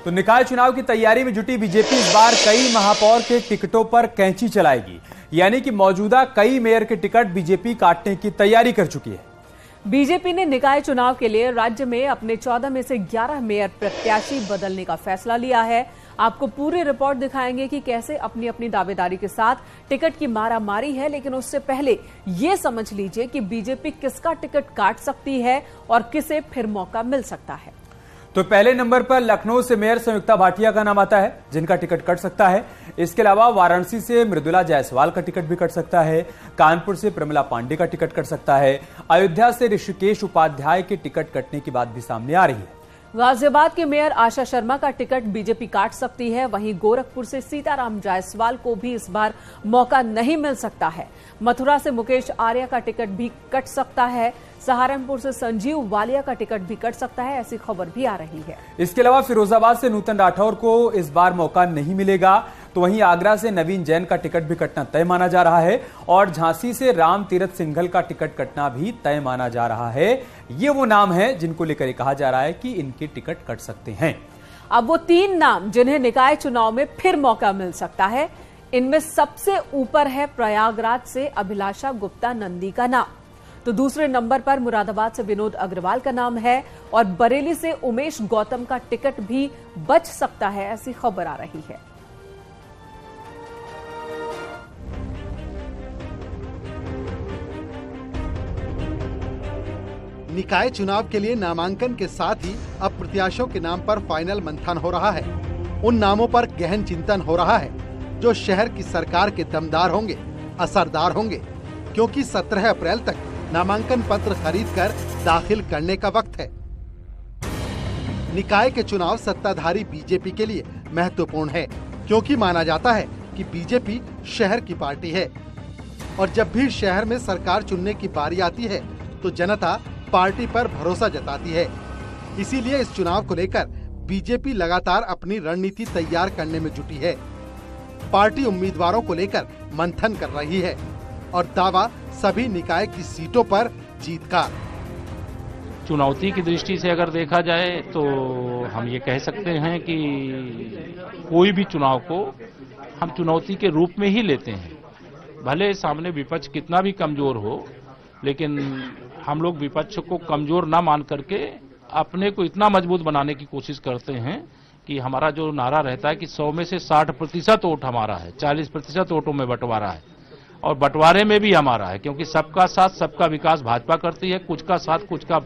तो निकाय चुनाव की तैयारी में जुटी बीजेपी इस बार कई महापौर के टिकटों पर कैंची चलाएगी, यानी कि मौजूदा कई मेयर के टिकट बीजेपी काटने की तैयारी कर चुकी है। बीजेपी ने निकाय चुनाव के लिए राज्य में अपने 14 में से 11 मेयर प्रत्याशी बदलने का फैसला लिया है। आपको पूरी रिपोर्ट दिखाएंगे कि कैसे अपनी अपनी दावेदारी के साथ टिकट की मारामारी है, लेकिन उससे पहले ये समझ लीजिए कि बीजेपी किसका टिकट काट सकती है और किसे फिर मौका मिल सकता है। तो पहले नंबर पर लखनऊ से मेयर संयुक्ता भाटिया का नाम आता है, जिनका टिकट कट सकता है। इसके अलावा वाराणसी से मृदुला जायसवाल का टिकट भी कट सकता है। कानपुर से प्रमिला पांडे का टिकट कट सकता है। अयोध्या से ऋषिकेश उपाध्याय के टिकट कटने की बात भी सामने आ रही है। गाजियाबाद के मेयर आशा शर्मा का टिकट बीजेपी काट सकती है। वहीं गोरखपुर से सीताराम जायसवाल को भी इस बार मौका नहीं मिल सकता है। मथुरा से मुकेश आर्या का टिकट भी कट सकता है। सहारनपुर से संजीव वालिया का टिकट भी कट सकता है, ऐसी खबर भी आ रही है। इसके अलावा फिरोजाबाद से नूतन राठौर को इस बार मौका नहीं मिलेगा। तो वहीं आगरा से नवीन जैन का टिकट भी कटना तय माना जा रहा है और झांसी से राम तीरथ सिंघल का टिकट कटना भी तय माना जा रहा है। ये वो नाम है जिनको लेकर कहा जा रहा है कि इनके टिकट कट सकते हैं। अब वो 3 नाम जिन्हें निकाय चुनाव में फिर मौका मिल सकता है, इनमें सबसे ऊपर है प्रयागराज से अभिलाषा गुप्ता नंदी का नाम। तो दूसरे नंबर पर मुरादाबाद से विनोद अग्रवाल का नाम है और बरेली से उमेश गौतम का टिकट भी बच सकता है, ऐसी खबर आ रही है। निकाय चुनाव के लिए नामांकन के साथ ही अब प्रत्याशियों के नाम पर फाइनल मंथन हो रहा है। उन नामों पर गहन चिंतन हो रहा है जो शहर की सरकार के दमदार होंगे, असरदार होंगे, क्योंकि 17 अप्रैल तक नामांकन पत्र खरीदकर दाखिल करने का वक्त है। निकाय के चुनाव सत्ताधारी बीजेपी के लिए महत्वपूर्ण है, क्योंकि माना जाता है कि बीजेपी शहर की पार्टी है और जब भी शहर में सरकार चुनने की बारी आती है तो जनता पार्टी पर भरोसा जताती है। इसीलिए इस चुनाव को लेकर बीजेपी लगातार अपनी रणनीति तैयार करने में जुटी है। पार्टी उम्मीदवारों को लेकर मंथन कर रही है और दावा सभी निकाय की सीटों पर जीत का। चुनौती की दृष्टि से अगर देखा जाए तो हम ये कह सकते हैं कि कोई भी चुनाव को हम चुनौती के रूप में ही लेते हैं। भले सामने विपक्ष कितना भी कमजोर हो, लेकिन हम लोग विपक्ष को कमजोर ना मान करके अपने को इतना मजबूत बनाने की कोशिश करते हैं कि हमारा जो नारा रहता है कि 100 में से 60% वोट हमारा है, 40% वोटों में बंटवारा है और बंटवारे में भी हमारा है, क्योंकि सबका साथ सबका विकास भाजपा करती है। कुछ का साथ कुछ का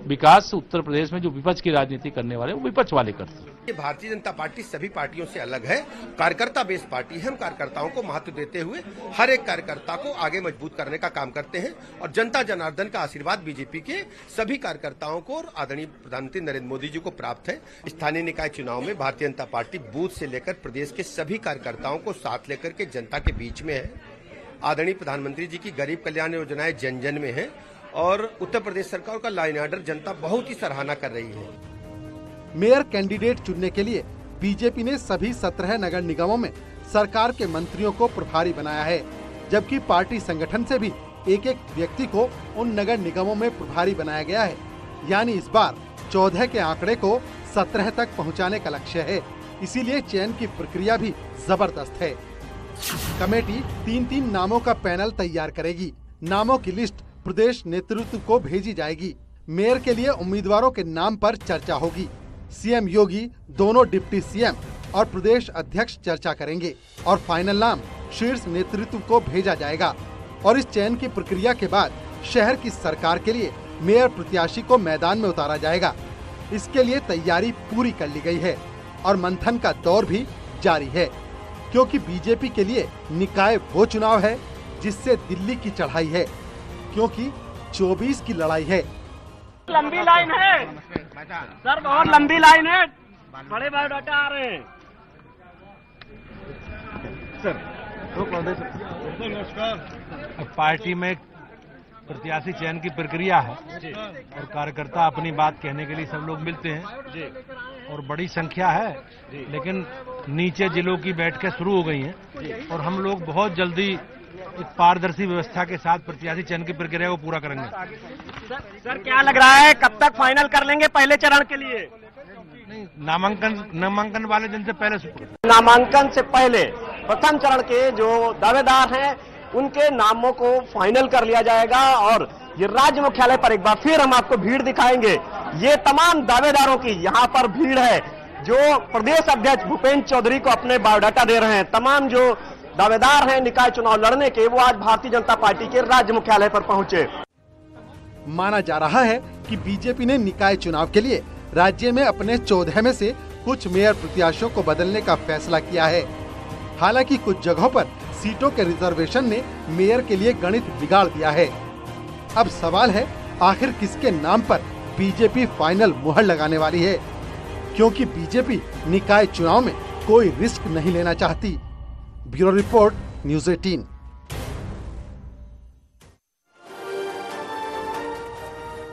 विकास उत्तर प्रदेश में जो विपक्ष की राजनीति करने वाले वो विपक्ष वाले करते हैं। ये भारतीय जनता पार्टी सभी पार्टियों से अलग है, कार्यकर्ता बेस्ड पार्टी है। हम कार्यकर्ताओं को महत्व देते हुए हर एक कार्यकर्ता को आगे मजबूत करने का काम करते हैं और जनता जनार्दन का आशीर्वाद बीजेपी के सभी कार्यकर्ताओं को और आदरणीय प्रधानमंत्री नरेंद्र मोदी जी को प्राप्त है। स्थानीय निकाय चुनाव में भारतीय जनता पार्टी बूथ से लेकर प्रदेश के सभी कार्यकर्ताओं को साथ लेकर के जनता के बीच में है। आदरणीय प्रधानमंत्री जी की गरीब कल्याण योजनाएं जन जन में है और उत्तर प्रदेश सरकार का लॉ एंड ऑर्डर जनता बहुत ही सराहना कर रही है। मेयर कैंडिडेट चुनने के लिए बीजेपी ने सभी 17 नगर निगमों में सरकार के मंत्रियों को प्रभारी बनाया है, जबकि पार्टी संगठन से भी एक एक व्यक्ति को उन नगर निगमों में प्रभारी बनाया गया है। यानी इस बार 14 के आंकड़े को 17 तक पहुंचाने का लक्ष्य है। इसीलिए चयन की प्रक्रिया भी जबरदस्त है। कमेटी 3-3 नामों का पैनल तैयार करेगी। नामों की लिस्ट प्रदेश नेतृत्व को भेजी जाएगी। मेयर के लिए उम्मीदवारों के नाम पर चर्चा होगी। सीएम योगी, दोनों डिप्टी सीएम और प्रदेश अध्यक्ष चर्चा करेंगे और फाइनल नाम शीर्ष नेतृत्व को भेजा जाएगा। और इस चयन की प्रक्रिया के बाद शहर की सरकार के लिए मेयर प्रत्याशी को मैदान में उतारा जाएगा। इसके लिए तैयारी पूरी कर ली गई है और मंथन का दौर भी जारी है, क्योंकि बीजेपी के लिए निकाय वो चुनाव है जिससे दिल्ली की चढ़ाई है, क्योंकि 24 की लड़ाई है। लंबी लाइन है सर, बहुत लंबी लाइन है। बड़े बायोडाटा आ रहे हैं सर। नमस्कार। पार्टी में प्रत्याशी चयन की प्रक्रिया है और कार्यकर्ता अपनी बात कहने के लिए सब लोग मिलते हैं और बड़ी संख्या है, लेकिन नीचे जिलों की बैठकें शुरू हो गई हैं और हम लोग बहुत जल्दी एक पारदर्शी व्यवस्था के साथ प्रत्याशी चयन की प्रक्रिया को पूरा करेंगे। सर क्या लग रहा है, कब तक फाइनल कर लेंगे पहले चरण के लिए? नहीं, नामांकन वाले दिन से पहले नामांकन से पहले प्रथम चरण के जो दावेदार हैं उनके नामों को फाइनल कर लिया जाएगा और ये राज्य मुख्यालय पर एक बार फिर हम आपको भीड़ दिखाएंगे। ये तमाम दावेदारों की यहाँ पर भीड़ है जो प्रदेश अध्यक्ष भूपेंद्र चौधरी को अपने बायोडाटा दे रहे हैं। तमाम जो दावेदार हैं निकाय चुनाव लड़ने के, वो आज भारतीय जनता पार्टी के राज्य मुख्यालय पर पहुंचे। माना जा रहा है कि बीजेपी ने निकाय चुनाव के लिए राज्य में अपने 14 में से कुछ मेयर प्रत्याशियों को बदलने का फैसला किया है। हालांकि कुछ जगहों पर सीटों के रिजर्वेशन ने मेयर के लिए गणित बिगाड़ दिया है। अब सवाल है, आखिर किसके नाम पर बीजेपी फाइनल मुहर लगाने वाली है, क्योंकि बीजेपी निकाय चुनाव में कोई रिस्क नहीं लेना चाहती। Bureau report, news 18।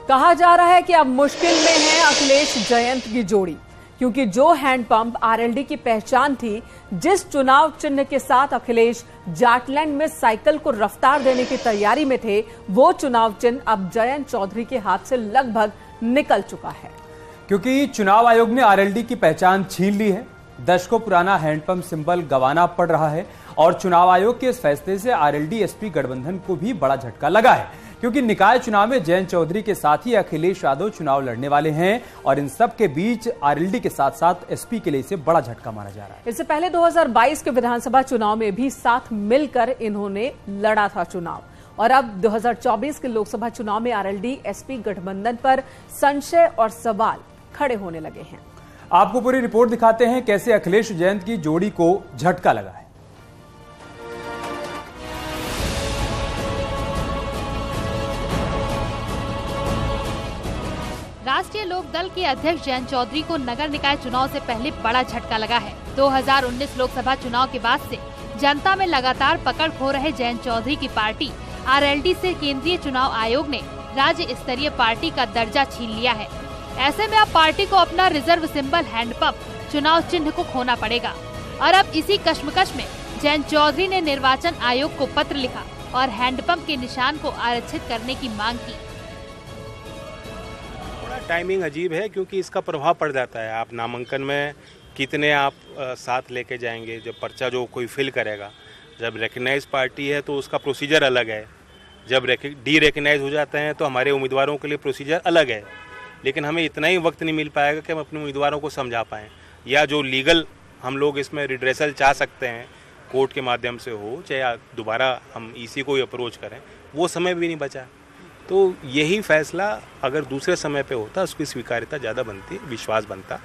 कहा जा रहा है कि अब मुश्किल में है अखिलेश जयंत की जोड़ी, क्योंकि जो हैंडपंप आरएलडी की पहचान थी, जिस चुनाव चिन्ह के साथ अखिलेश जाटलैंड में साइकिल को रफ्तार देने की तैयारी में थे, वो चुनाव चिन्ह अब जयंत चौधरी के हाथ से लगभग निकल चुका है। क्योंकि चुनाव आयोग ने आरएलडी की पहचान छीन ली है, दशकों पुराना हैंडपंप सिंबल गंवाना पड़ रहा है और चुनाव आयोग के इस फैसले से आरएलडी एसपी गठबंधन को भी बड़ा झटका लगा है, क्योंकि निकाय चुनाव में जयंत चौधरी के साथ ही अखिलेश यादव चुनाव लड़ने वाले हैं और इन सब के बीच आरएलडी के साथ साथ एसपी के लिए इसे बड़ा झटका माना जा रहा है। इससे पहले 2022 के विधानसभा चुनाव में भी साथ मिलकर इन्होंने लड़ा था चुनाव, और अब 2024 के लोकसभा चुनाव में आरएलडी एसपी गठबंधन पर संशय और सवाल खड़े होने लगे हैं। आपको पूरी रिपोर्ट दिखाते हैं कैसे अखिलेश जयंत की जोड़ी को झटका लगा है। राष्ट्रीय लोक दल के अध्यक्ष जयंत चौधरी को नगर निकाय चुनाव से पहले बड़ा झटका लगा है। 2019 लोकसभा चुनाव के बाद से जनता में लगातार पकड़ खो रहे जयंत चौधरी की पार्टी आरएलडी से केंद्रीय चुनाव आयोग ने राज्य स्तरीय पार्टी का दर्जा छीन लिया है। ऐसे में अब पार्टी को अपना रिजर्व सिंबल हैंडपंप चुनाव चिन्ह को खोना पड़ेगा और अब इसी कश्मकश में जयंत चौधरी ने निर्वाचन आयोग को पत्र लिखा और हैंडपंप के निशान को आरक्षित करने की मांग की। टाइमिंग अजीब है क्योंकि इसका प्रभाव पड़ जाता है। आप नामांकन में कितने आप साथ लेके जाएंगे, जब पर्चा जो कोई फिल करेगा, जब रिकग्नाइज पार्टी है तो उसका प्रोसीजर अलग है, जब डी रिकग्नाइज हो जाते हैं तो हमारे उम्मीदवारों के लिए प्रोसीजर अलग है। लेकिन हमें इतना ही वक्त नहीं मिल पाएगा कि हम अपने उम्मीदवारों को समझा पाएँ, या जो लीगल हम लोग इसमें रिड्रेसल चाह सकते हैं कोर्ट के माध्यम से हो, चाहे दोबारा हम ईसी को ही अप्रोच करें, वो समय भी नहीं बचा। तो यही फैसला अगर दूसरे समय पे होता, उसकी स्वीकार्यता ज़्यादा बनती, विश्वास बनता।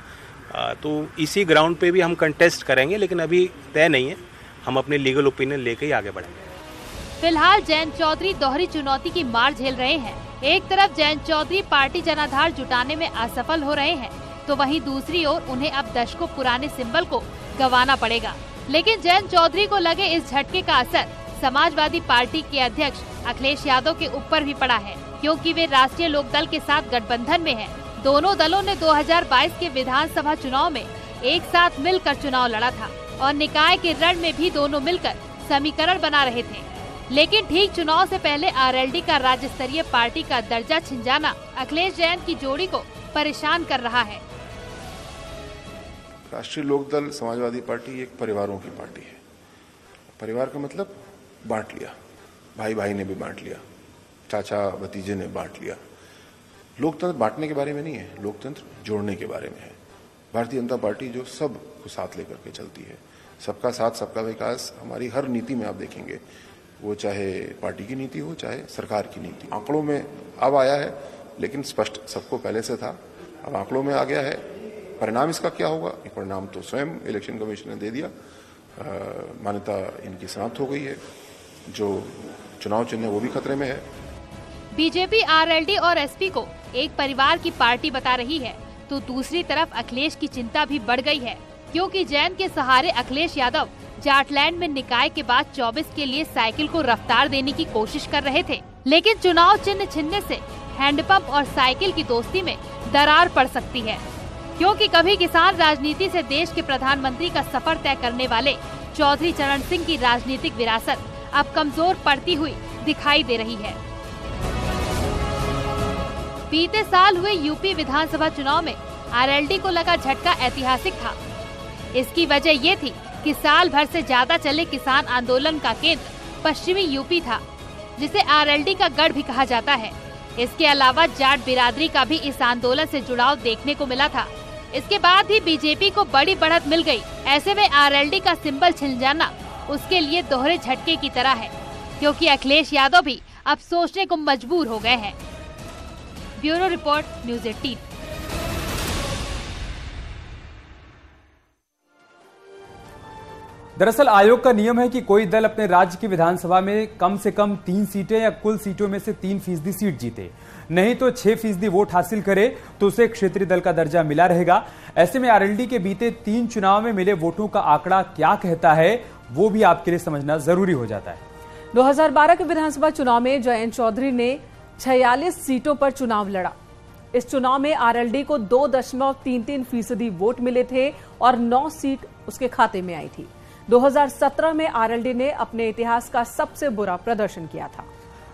तो इसी ग्राउंड पे भी हम कंटेस्ट करेंगे, लेकिन अभी तय नहीं है। हम अपने लीगल ओपिनियन लेके ही आगे बढ़ेंगे। फिलहाल जयंत चौधरी दोहरी चुनौती की मार झेल रहे हैं। एक तरफ जयंत चौधरी पार्टी जनाधार जुटाने में असफल हो रहे हैं, तो वहीं दूसरी ओर उन्हें अब दशकों पुराने सिंबल को गंवाना पड़ेगा। लेकिन जयंत चौधरी को लगे इस झटके का असर समाजवादी पार्टी के अध्यक्ष अखिलेश यादव के ऊपर भी पड़ा है, क्योंकि वे राष्ट्रीय लोक दल के साथ गठबंधन में हैं। दोनों दलों ने 2022 के विधानसभा चुनाव में एक साथ मिलकर चुनाव लड़ा था और निकाय के रण में भी दोनों मिलकर समीकरण बना रहे थे। लेकिन ठीक चुनाव से पहले आरएलडी का राज्य स्तरीय पार्टी का दर्जा छिन जाना अखिलेश जयंत की जोड़ी को परेशान कर रहा है। राष्ट्रीय लोक दल समाजवादी पार्टी एक परिवारों की पार्टी है। परिवार का मतलब बांट लिया, भाई भाई ने भी बांट लिया, चाचा भतीजे ने बांट लिया। लोकतंत्र बांटने के बारे में नहीं है, लोकतंत्र जोड़ने के बारे में है। भारतीय जनता पार्टी जो सब को साथ लेकर के चलती है, सबका साथ सबका विकास हमारी हर नीति में आप देखेंगे, वो चाहे पार्टी की नीति हो चाहे सरकार की नीति। आंकड़ों में अब आया है, लेकिन स्पष्ट सबको पहले से था, अब आंकड़ों में आ गया है। परिणाम इसका क्या होगा, ये परिणाम तो स्वयं इलेक्शन कमीशन ने दे दिया, मान्यता इनकी समाप्त हो गई है। जो चुनाव चिन्ह वो भी खतरे में है। बीजेपी आरएलडी और एसपी को एक परिवार की पार्टी बता रही है, तो दूसरी तरफ अखिलेश की चिंता भी बढ़ गई है, क्योंकि जयंत के सहारे अखिलेश यादव जाटलैंड में निकाय के बाद 24 के लिए साइकिल को रफ्तार देने की कोशिश कर रहे थे। लेकिन चुनाव चिन्ह छिनने से हैंडपंप और साइकिल की दोस्ती में दरार पड़ सकती है, क्योंकि कभी किसान राजनीति से देश के प्रधानमंत्री का सफर तय करने वाले चौधरी चरण सिंह की राजनीतिक विरासत अब कमजोर पड़ती हुई दिखाई दे रही है। बीते साल हुए यूपी विधानसभा चुनाव में आरएलडी को लगा झटका ऐतिहासिक था। इसकी वजह ये थी कि साल भर से ज्यादा चले किसान आंदोलन का केंद्र पश्चिमी यूपी था, जिसे आरएलडी का गढ़ भी कहा जाता है। इसके अलावा जाट बिरादरी का भी इस आंदोलन से जुड़ाव देखने को मिला था। इसके बाद ही बीजेपी को बड़ी बढ़त मिल गई। ऐसे में आरएलडी का सिंबल छिन जाना उसके लिए दोहरे झटके की तरह है, क्योंकि अखिलेश यादव भी अब सोचने को मजबूर हो गए हैं। Bureau report, news 18। दरअसल आयोग का नियम है कि कोई दल अपने राज्य की विधानसभा में कम से कम 3 सीटें या कुल सीटों में से 3% सीट जीते, नहीं तो 6% वोट हासिल करे तो उसे क्षेत्रीय दल का दर्जा मिला रहेगा। ऐसे में आरएलडी के बीते 3 चुनाव में मिले वोटों का आंकड़ा क्या कहता है, वो भी आपके लिए समझना जरूरी हो जाता है। 2012 के विधानसभा चुनाव में जयंत चौधरी ने 46 सीटों पर चुनाव लड़ा। इस चुनाव में आरएलडी को 2.33% वोट मिले थे और 9 सीट उसके खाते में आई थी। 2017 में आरएलडी ने अपने इतिहास का सबसे बुरा प्रदर्शन किया था।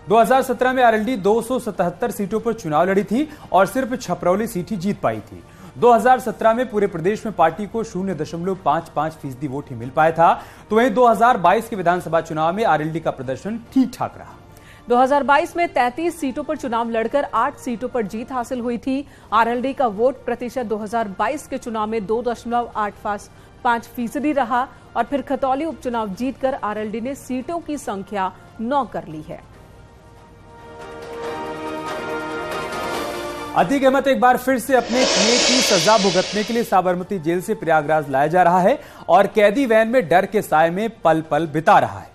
2017 में आरएलडी 277 सीटों पर चुनाव लड़ी थी और सिर्फ छपरौली सीट ही जीत पाई थी। 2017 में पूरे प्रदेश में पार्टी को 0.55% वोट ही मिल पाया था। तो वहीं 2022 के विधानसभा चुनाव में आरएलडी का प्रदर्शन ठीक ठाक रहा। 2022 में 33 सीटों पर चुनाव लड़कर 8 सीटों पर जीत हासिल हुई थी। आरएलडी का वोट प्रतिशत 2022 के चुनाव में 2.85% रहा और फिर खतौली उपचुनाव जीतकर आरएलडी ने सीटों की संख्या 9 कर ली है। अतीक अहमद एक बार फिर से अपने किए की सजा भुगतने के लिए साबरमती जेल से प्रयागराज लाया जा रहा है और कैदी वैन में डर के साए में पल पल बिता रहा है।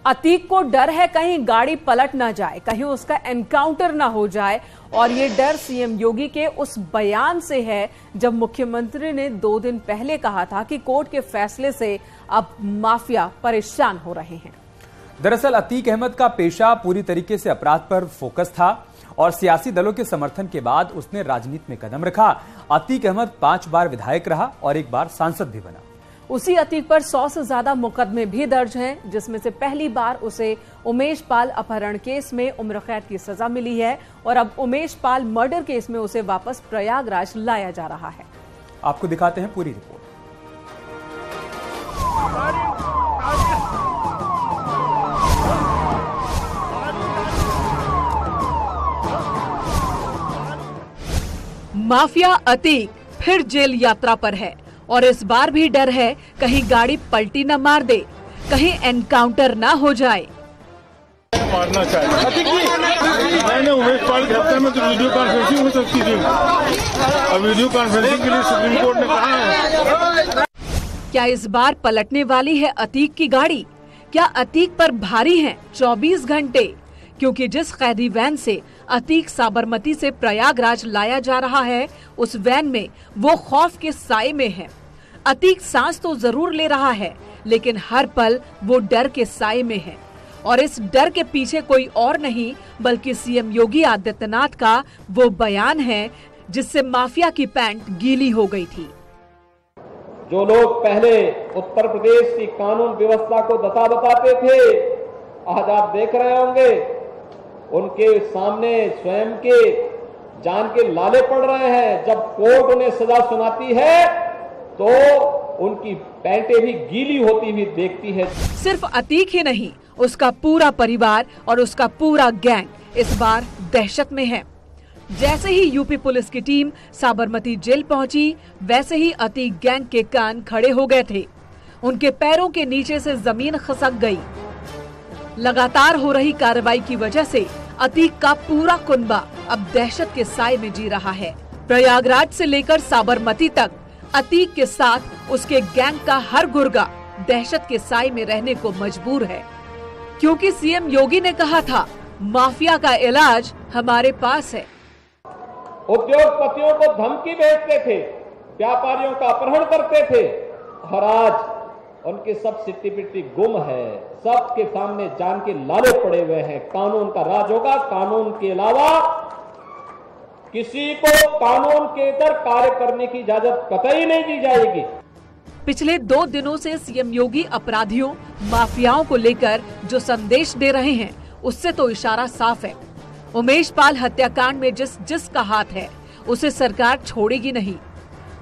अतीक को डर है कहीं गाड़ी पलट ना जाए, कहीं उसका एनकाउंटर ना हो जाए, और ये डर सीएम योगी के उस बयान से है जब मुख्यमंत्री ने 2 दिन पहले कहा था कि कोर्ट के फैसले से अब माफिया परेशान हो रहे हैं। दरअसल अतीक अहमद का पेशा पूरी तरीके से अपराध पर फोकस था और सियासी दलों के समर्थन के बाद उसने राजनीति में कदम रखा। अतीक अहमद 5 बार विधायक रहा और 1 बार सांसद भी बना। उसी अतीक पर 100 से ज्यादा मुकदमे भी दर्ज हैं, जिसमें से पहली बार उसे उमेश पाल अपहरण केस में उम्र कैद की सजा मिली है और अब उमेश पाल मर्डर केस में उसे वापस प्रयागराज लाया जा रहा है। आपको दिखाते हैं पूरी रिपोर्ट। माफिया अतीक फिर जेल यात्रा पर है और इस बार भी डर है कहीं गाड़ी पलटी न मार दे, कहीं एनकाउंटर ना हो जाए। मारना चाहिए। मैंने उमेश पाल के हत्या में तो वीडियो कॉन्फ्रेंसिंग हो सकती थी, अब वीडियो कॉन्फ्रेंसिंग के लिए सुप्रीम कोर्ट ने कहा है। क्या इस बार पलटने वाली है अतीक की गाड़ी? क्या अतीक पर भारी हैं 24 घंटे? क्योंकि जिस कैदी वैन से अतीक साबरमती से प्रयागराज लाया जा रहा है, उस वैन में वो खौफ के साए में है। अतीक सांस तो जरूर ले रहा है, लेकिन हर पल वो डर के साए में है और इस डर के पीछे कोई और नहीं बल्कि सीएम योगी आदित्यनाथ का वो बयान है जिससे माफिया की पैंट गीली हो गई थी। जो लोग पहले उत्तर प्रदेश की कानून व्यवस्था को दता बताते थे, आज आप देख रहे होंगे उनके सामने स्वयं के जान के लाले पड़ रहे हैं। जब कोर्ट उन्हें सजा सुनाती है तो उनकी पैंटें भी गीली होती हुई देखती है। सिर्फ अतीक ही नहीं, उसका पूरा परिवार और उसका पूरा गैंग इस बार दहशत में है। जैसे ही यूपी पुलिस की टीम साबरमती जेल पहुंची, वैसे ही अतीक गैंग के कान खड़े हो गए थे। उनके पैरों के नीचे से जमीन खसक गई। लगातार हो रही कार्रवाई की वजह से अतीक का पूरा कुनबा अब दहशत के साए में जी रहा है। प्रयागराज से लेकर साबरमती तक अतीक के साथ उसके गैंग का हर गुर्गा दहशत के साए में रहने को मजबूर है, क्योंकि सीएम योगी ने कहा था माफिया का इलाज हमारे पास है। उद्योगपतियों को धमकी भेजते थे, व्यापारियों का अपहरण करते थे और आज उनकी सब सिट्टी पिट्टी गुम है। सबके सामने जान के लाले पड़े हुए हैं। कानून का राज होगा। कानून के अलावा किसी को कानून के इधर कार्य करने की इजाजत कतई नहीं दी जाएगी। पिछले 2 दिनों से सीएम योगी अपराधियों, माफियाओं को लेकर जो संदेश दे रहे हैं, उससे तो इशारा साफ है। उमेश पाल हत्याकांड में जिसका हाथ है, उसे सरकार छोड़ेगी नहीं।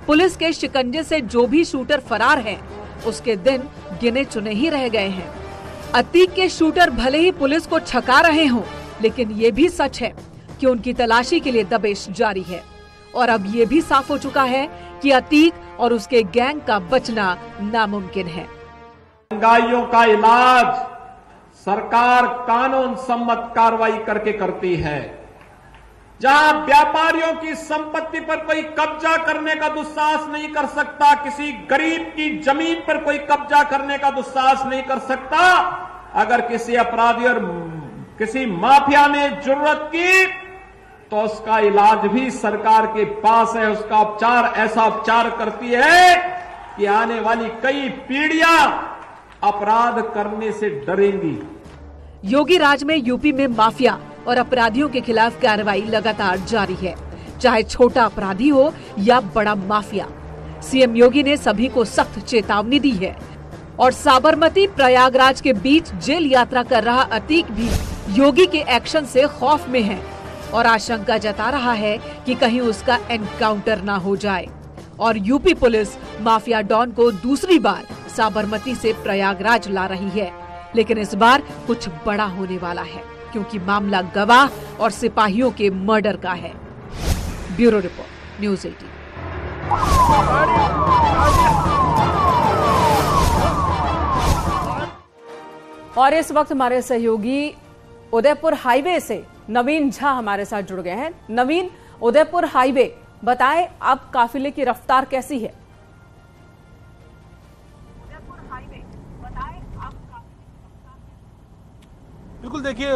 पुलिस के शिकंजे से जो भी शूटर फरार हैं, उसके दिन गिने चुने ही रह गए हैं। अतीक के शूटर भले ही पुलिस को छका रहे हों, लेकिन ये भी सच है कि उनकी तलाशी के लिए दबिश जारी है। और अब ये भी साफ हो चुका है कि अतीक और उसके गैंग का बचना नामुमकिन है। महंगाइयों का इलाज सरकार कानून सम्मत कार्रवाई करके करती है। जहां व्यापारियों की संपत्ति पर कोई कब्जा करने का दुस्साहस नहीं कर सकता, किसी गरीब की जमीन पर कोई कब्जा करने का दुस्साहस नहीं कर सकता, अगर किसी अपराधी और किसी माफिया ने जरूरत की तो उसका इलाज भी सरकार के पास है। उसका उपचार ऐसा उपचार करती है कि आने वाली कई पीढ़ियां अपराध करने से डरेंगी। योगी राज में यूपी में माफिया और अपराधियों के खिलाफ कार्रवाई लगातार जारी है, चाहे छोटा अपराधी हो या बड़ा माफिया। सीएम योगी ने सभी को सख्त चेतावनी दी है और साबरमती प्रयागराज के बीच जेल यात्रा कर रहा अतीक भी योगी के एक्शन से खौफ में है और आशंका जता रहा है कि कहीं उसका एनकाउंटर ना हो जाए। और यूपी पुलिस माफिया डॉन को दूसरी बार साबरमती से प्रयागराज ला रही है, लेकिन इस बार कुछ बड़ा होने वाला है, क्योंकि मामला गवाह और सिपाहियों के मर्डर का है। Bureau report, news 18। और इस वक्त हमारे सहयोगी उदयपुर हाईवे से नवीन झा हमारे साथ जुड़ गए हैं। नवीन, उदयपुर हाईवे बताएं, अब काफिले की रफ्तार कैसी है? बिल्कुल, देखिए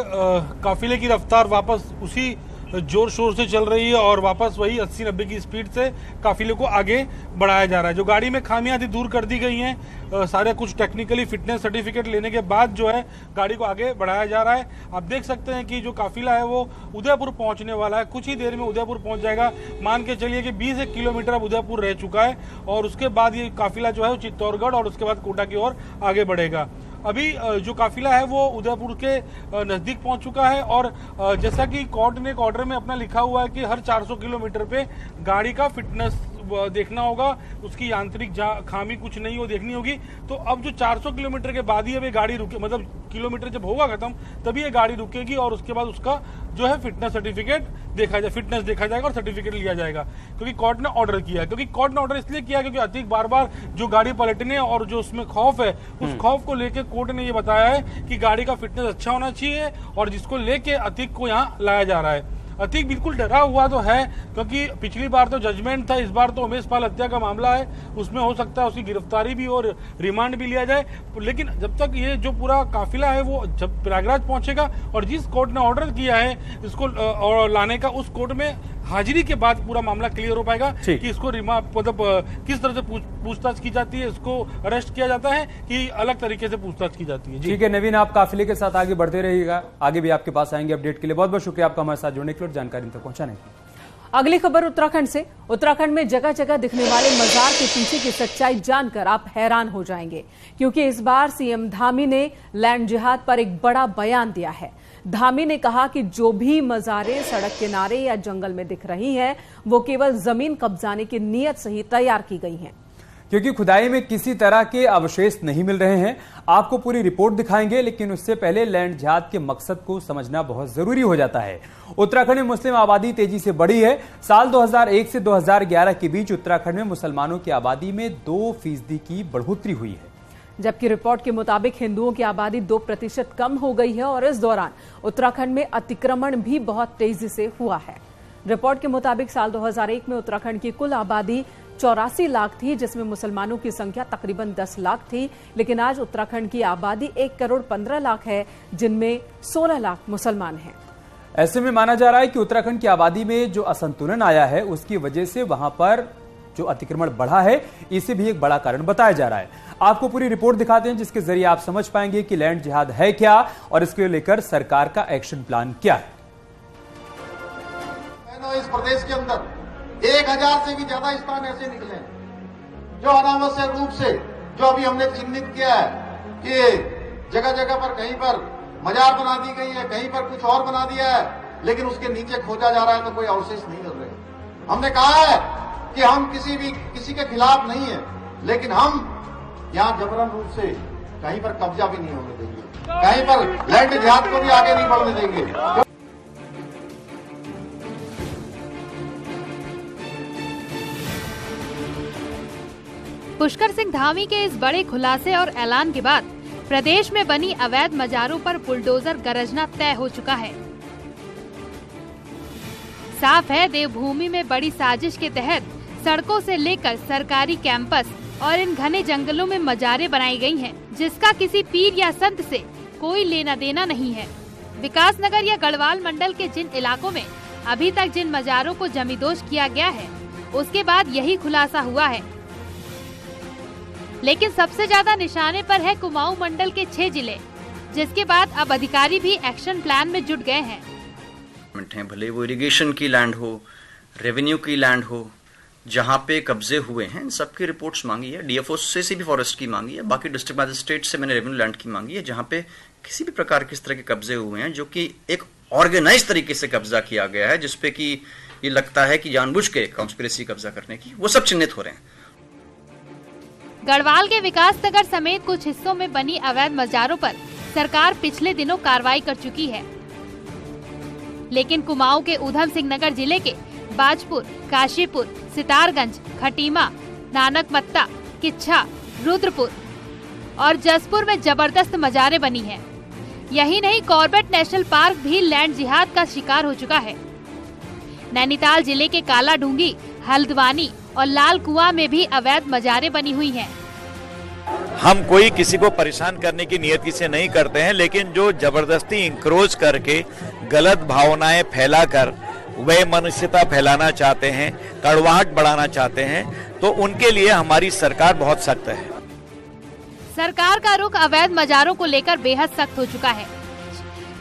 काफिले की रफ्तार वापस उसी जोर शोर से चल रही है और वापस वही 80-90 की स्पीड से काफिले को आगे बढ़ाया जा रहा है। जो गाड़ी में खामियां थी दूर कर दी गई हैं, सारे कुछ टेक्निकली फिटनेस सर्टिफिकेट लेने के बाद जो है गाड़ी को आगे बढ़ाया जा रहा है। आप देख सकते हैं कि जो काफिला है वो उदयपुर पहुंचने वाला है, कुछ ही देर में उदयपुर पहुंच जाएगा। मान के चलिए कि 20 किलोमीटर अब उदयपुर रह चुका है और उसके बाद ये काफिला जो है वो चित्तौड़गढ़ और उसके बाद कोटा की ओर आगे बढ़ेगा। अभी जो काफिला है वो उदयपुर के नजदीक पहुंच चुका है और जैसा कि कोर्ट ने एक ऑर्डर में अपना लिखा हुआ है कि हर 400 किलोमीटर पे गाड़ी का फिटनेस देखना होगा, उसकी यांत्रिक खामी कुछ नहीं हो देखनी होगी। तो अब जो 400 किलोमीटर के बाद ही अब ये गाड़ी रुके, मतलब किलोमीटर जब होगा खत्म तभी ये गाड़ी रुकेगी और उसके बाद उसका जो है फिटनेस सर्टिफिकेट फिटनेस देखा जाएगा और सर्टिफिकेट लिया जाएगा, क्योंकि कोर्ट ने ऑर्डर किया है। क्योंकि कोर्ट ने ऑर्डर इसलिए किया क्योंकि अतीक बार बार जो गाड़ी पलटने और जो उसमें खौफ है, उस खौफ को लेकर कोर्ट ने ये बताया है कि गाड़ी का फिटनेस अच्छा होना चाहिए और जिसको लेके अतीक को यहाँ लाया जा रहा है। अतीक बिल्कुल डरा हुआ तो है, क्योंकि पिछली बार तो जजमेंट था, इस बार तो उमेश पाल हत्या का मामला है, उसमें हो सकता है उसकी गिरफ्तारी भी और रिमांड भी लिया जाए। लेकिन जब तक ये जो पूरा काफिला है वो जब प्रयागराज पहुंचेगा और जिस कोर्ट ने ऑर्डर किया है इसको और लाने का, उस कोर्ट में हाजिरी के बाद पूरा मामला क्लियर हो पाएगा कि इसको मतलब किस तरह से पूछताछ की जाती है, इसको अरेस्ट किया जाता है कि अलग तरीके से पूछताछ की जाती है। ठीक है नवीन, आप काफिले के साथ आगे बढ़ते रहिएगा, आगे भी आपके पास आएंगे अपडेट के लिए। बहुत बहुत शुक्रिया आपका हमारे साथ जुड़ने के लिए और जानकारी तक पहुंचाने के लिए। अगली खबर उत्तराखंड से। उत्तराखंड में जगह जगह दिखने वाले मजार के पीछे की सच्चाई जानकर आप हैरान हो जाएंगे, क्योंकि इस बार सीएम धामी ने लैंड जिहाद पर एक बड़ा बयान दिया है। धामी ने कहा कि जो भी मजारें सड़क किनारे या जंगल में दिख रही हैं, वो केवल जमीन कब्जाने की नीयत से ही तैयार की गई हैं, क्योंकि खुदाई में किसी तरह के अवशेष नहीं मिल रहे हैं। आपको पूरी रिपोर्ट दिखाएंगे, लेकिन उससे पहले लैंड जिहाद के मकसद को समझना बहुत जरूरी हो जाता है। उत्तराखंड में मुस्लिम आबादी तेजी से बढ़ी है। साल 2001 से 2011 के बीच उत्तराखंड में मुसलमानों की आबादी में 2% की बढ़ोतरी हुई है, जबकि रिपोर्ट के मुताबिक हिंदुओं की आबादी 2% कम हो गई है और इस दौरान उत्तराखंड में अतिक्रमण भी बहुत तेजी से हुआ है। रिपोर्ट के मुताबिक साल 2001 में उत्तराखंड की कुल आबादी 84 लाख थी, जिसमें मुसलमानों की संख्या तकरीबन 10 लाख थी, लेकिन आज उत्तराखंड की आबादी 1,15,00,000 है, जिनमें 16 लाख मुसलमान हैं। ऐसे में माना जा रहा है कि उत्तराखंड की आबादी में जो असंतुलन आया है उसकी वजह से वहां पर जो अतिक्रमण बढ़ा है, इसे भी एक बड़ा कारण बताया जा रहा है। आपको पूरी रिपोर्ट दिखाते हैं, जिसके जरिए आप समझ पाएंगे कि लैंड जिहाद है क्या और इसको लेकर सरकार का एक्शन प्लान क्या है। इस प्रदेश के अंदर 1000 से भी ज्यादा स्थान ऐसे निकले जो अनावश्यक रूप से, जो अभी हमने चिन्हित किया है कि जगह जगह पर कहीं पर मजार बना दी गई है, कहीं पर कुछ और बना दिया है, लेकिन उसके नीचे खोजा जा रहा है तो कोई अवशेष नहीं मिल रहे। हमने कहा है कि हम किसी के खिलाफ नहीं है, लेकिन हम यहाँ जबरन रूप से कहीं पर कब्जा भी नहीं होने देंगे, कहीं पर लैंड जिहाद को भी आगे नहीं बढ़ने देंगे। पुष्कर सिंह धामी के इस बड़े खुलासे और ऐलान के बाद प्रदेश में बनी अवैध मजारों पर बुलडोजर गरजना तय हो चुका है। साफ है, देवभूमि में बड़ी साजिश के तहत सड़कों से लेकर सरकारी कैंपस और इन घने जंगलों में मजारें बनाई गई हैं, जिसका किसी पीर या संत से कोई लेना देना नहीं है। विकास नगर या गढ़वाल मंडल के जिन इलाकों में अभी तक जिन मजारों को जमींदोज किया गया है, उसके बाद यही खुलासा हुआ है। लेकिन सबसे ज्यादा निशाने पर है कुमाऊं मंडल के 6 जिले, जिसके बाद अब अधिकारी भी एक्शन प्लान में जुट गए हैं। भले वो इरिगेशन की लैंड हो, रेवेन्यू की लैंड हो, जहाँ पे कब्जे हुए हैं सबकी रिपोर्ट्स मांगी है। डीएफओ से भी फॉरेस्ट की मांगी है, बाकी डिस्ट्रिक्ट मजिस्ट्रेट से मैंने रेवेन्यू लैंड की मांगी है, जहाँ पे किसी भी प्रकार के इस तरह के कब्जे हुए हैं जो कि एक ऑर्गेनाइज तरीके से कब्जा किया गया है, जिसपे कि ये लगता है कि जानबूझ के कॉन्स्पिरेसी कब्जा करने की, वो सब चिन्हित हो रहे हैं। गढ़वाल के विकास नगर समेत कुछ हिस्सों में बनी अवैध मजारों पर सरकार पिछले दिनों कार्रवाई कर चुकी है, लेकिन कुमाऊं के ऊधम सिंह नगर जिले के बाजपुर, काशीपुर, सितारगंज, खटीमा, नानकमत्ता, किच्छा, रुद्रपुर और जसपुर में जबरदस्त मजारें बनी हैं। यही नहीं, कॉर्बेट नेशनल पार्क भी लैंड जिहाद का शिकार हो चुका है। नैनीताल जिले के काला डूंगी, हल्द्वानी और लाल कुआं में भी अवैध मजारें बनी हुई हैं। हम कोई किसी को परेशान करने की नियति से नहीं करते हैं, लेकिन जो जबरदस्ती इंक्रोच करके गलत भावनाएं फैलाकर वे मनुष्यता फैलाना चाहते हैं, कड़वाहट बढ़ाना चाहते हैं, तो उनके लिए हमारी सरकार बहुत सख्त है। सरकार का रुख अवैध मजारों को लेकर बेहद सख्त हो चुका है।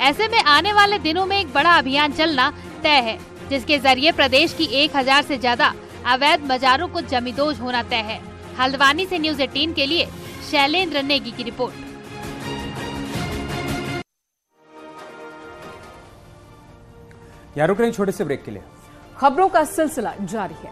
ऐसे में आने वाले दिनों में एक बड़ा अभियान चलना तय है, जिसके जरिए प्रदेश की 1000 से ज्यादा अवैध मजारों को जमींदोज होना तय है। हल्द्वानी से न्यूज़ 18 के लिए शैलेंद्र नेगी की रिपोर्ट। यहाँ रुक रहे हैं छोटे से ब्रेक के लिए। खबरों का सिलसिला जारी है।